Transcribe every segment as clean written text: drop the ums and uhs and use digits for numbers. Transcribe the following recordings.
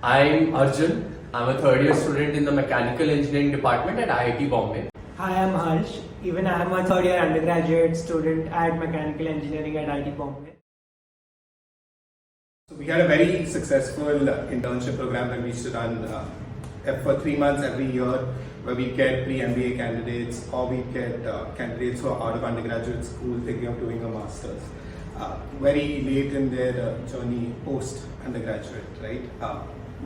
I'm Arjun. I'm a third year student in the Mechanical Engineering Department at IIT Bombay. Hi, I'm Harsh. Even I am a third year undergraduate student at Mechanical Engineering at IIT Bombay. So we had a very successful internship program that we used to run for 3 months every year, where we get pre-MBA candidates or we get candidates who are out of undergraduate school thinking of doing a master's. Very late in their journey post-undergraduate, right?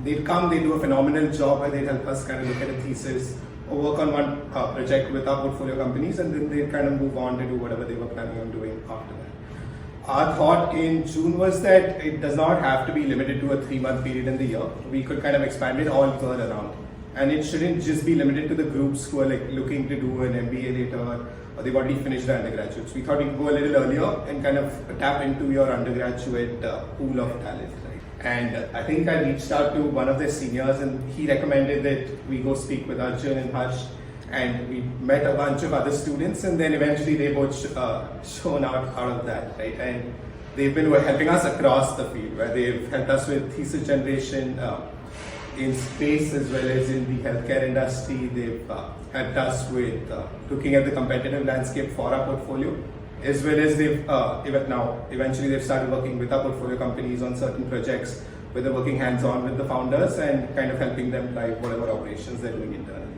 They'd come, they do a phenomenal job where they'd help us kind of look at a thesis or work on one project with our portfolio companies, and then they'd kind of move on to do whatever they were planning on doing after that. Our thought in June was that it does not have to be limited to a 3-month period in the year. We could kind of expand it all year around. And it shouldn't just be limited to the groups who are like looking to do an MBA later or they've already finished their undergraduates. We thought we could go a little earlier and kind of tap into your undergraduate pool of talent. Right? And I think I reached out to one of their seniors and he recommended that we go speak with Arjun and Harsh. And we met a bunch of other students, and then eventually they both shown out of that, right? And they've been helping us across the field, where they've helped us with thesis generation in space as well as in the healthcare industry. They've helped us with looking at the competitive landscape for our portfolio, as well as they've eventually they've started working with our portfolio companies on certain projects where they're working hands-on with the founders and kind of helping them drive whatever operations they're doing internally.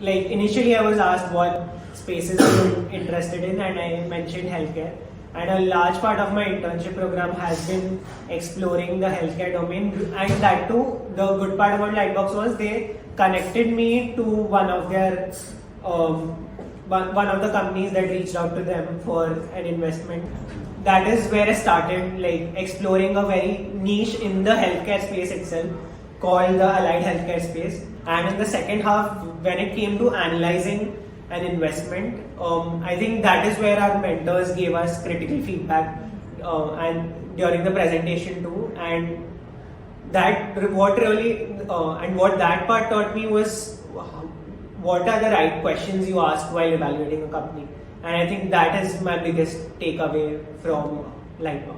Like initially I was asked what spaces I'm interested in, and I mentioned healthcare. And a large part of my internship program has been exploring the healthcare domain, and that too, the good part about Lightbox was they connected me to one of their one of the companies that reached out to them for an investment. That is where I started like exploring a very niche in the healthcare space itself, called the allied healthcare space. And in the second half, when it came to analyzing an investment, I think that is where our mentors gave us critical feedback and during the presentation too. And that what that part taught me was what are the right questions you ask while evaluating a company. And I think that is my biggest takeaway from Lightbox.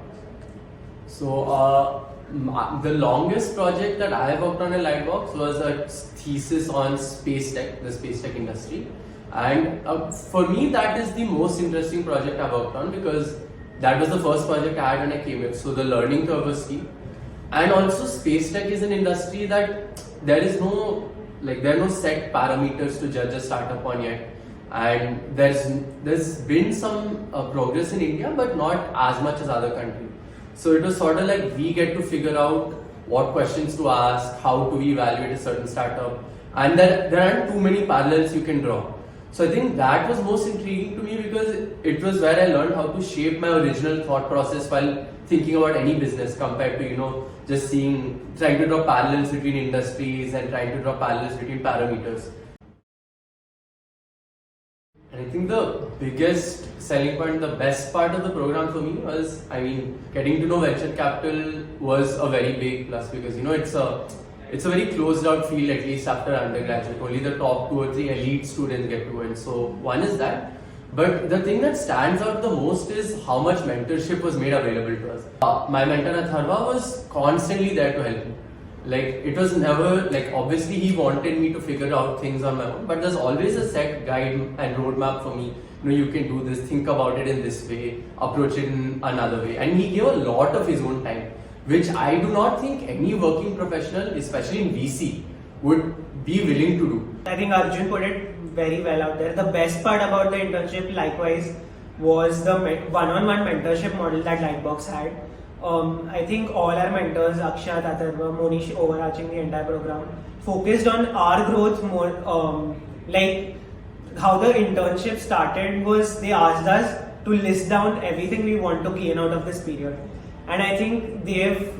So the longest project that I worked on in Lightbox was a thesis on space tech, the space tech industry. And for me, that is the most interesting project I worked on, because that was the first project I had when I came here. So the learning curve was steep. And also space tech is an industry that there are no set parameters to judge a startup on yet. And there's been some progress in India, but not as much as other countries. So it was sort of like we get to figure out what questions to ask, how to evaluate a certain startup, and there aren't too many parallels you can draw. So I think that was most intriguing to me, because it was where I learned how to shape my original thought process while thinking about any business, compared to just trying to draw parallels between industries and trying to draw parallels between parameters. And I think the biggest selling point, the best part of the program for me was, getting to know venture capital was a very big plus, because it's a very closed out field, at least after undergraduate. Only the top 2 or 3 elite students get to it. So one is that. But the thing that stands out the most is how much mentorship was made available to us. My mentor Atharva was constantly there to help me. It was never obviously he wanted me to figure out things on my own, but there's always a set guide and roadmap for me. You can do this, think about it in this way, approach it in another way. And he gave a lot of his own time, which I do not think any working professional, especially in VC, would be willing to do. I think Arjun put it very well out there. The best part about the internship likewise was the one-on-one mentorship model that Lightbox had. I think all our mentors, Akshat, Atharva, Monish, overarching the entire program, focused on our growth more. How the internship started was they asked us to list down everything we want to gain out of this period. And I think they've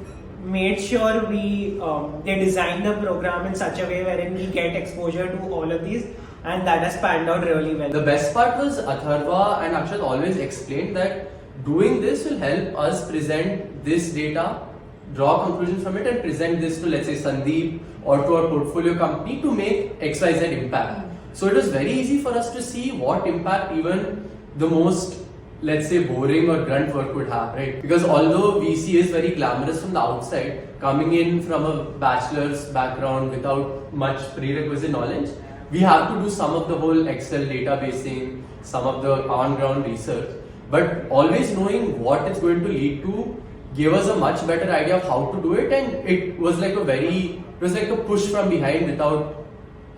made sure they designed the program in such a way wherein we get exposure to all of these, and that has panned out really well. The best part was Atharva and Akshat always explained that doing this will help us present this data, draw conclusions from it, and present this to, let's say, Sandeep or to our portfolio company to make XYZ impact. So it was very easy for us to see what impact even the most let's say, boring or grunt work would have, right? Because although VC is very glamorous from the outside, coming in from a bachelor's background without much prerequisite knowledge, we have to do some of the whole Excel databasing, some of the on-ground research, but always knowing what it's going to lead to gave us a much better idea of how to do it, and it was like a push from behind without,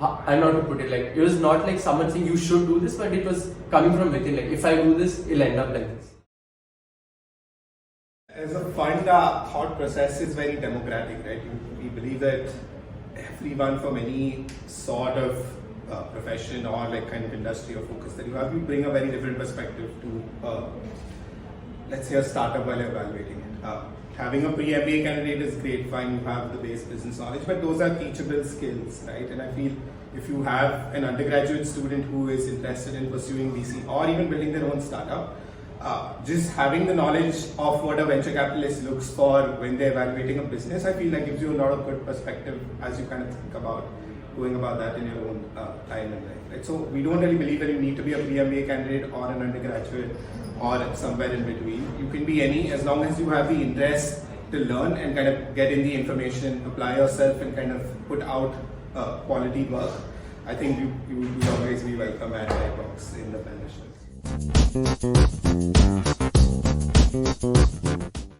I don't know how to put it, like, it was not like someone saying you should do this, but it was coming from within, like, if I do this, it'll end up like this. As a fund, our thought process is very democratic, right? We believe that everyone from any sort of profession or like kind of industry or focus that you have, you bring a very different perspective to, let's say, a startup while evaluating it. Having a pre-MBA candidate is great, fine, you have the base business knowledge, but those are teachable skills, right? And I feel if you have an undergraduate student who is interested in pursuing VC or even building their own startup, just having the knowledge of what a venture capitalist looks for when they're evaluating a business, I feel that gives you a lot of good perspective as you kind of think about going about that in your own time and life, right? So we don't really believe that you need to be a pre-MBA candidate or an undergraduate or somewhere in between. You can be any, as long as you have the interest to learn and kind of get in the information, apply yourself and kind of put out quality work. I think you will always be welcome at Lightbox in the fellowship.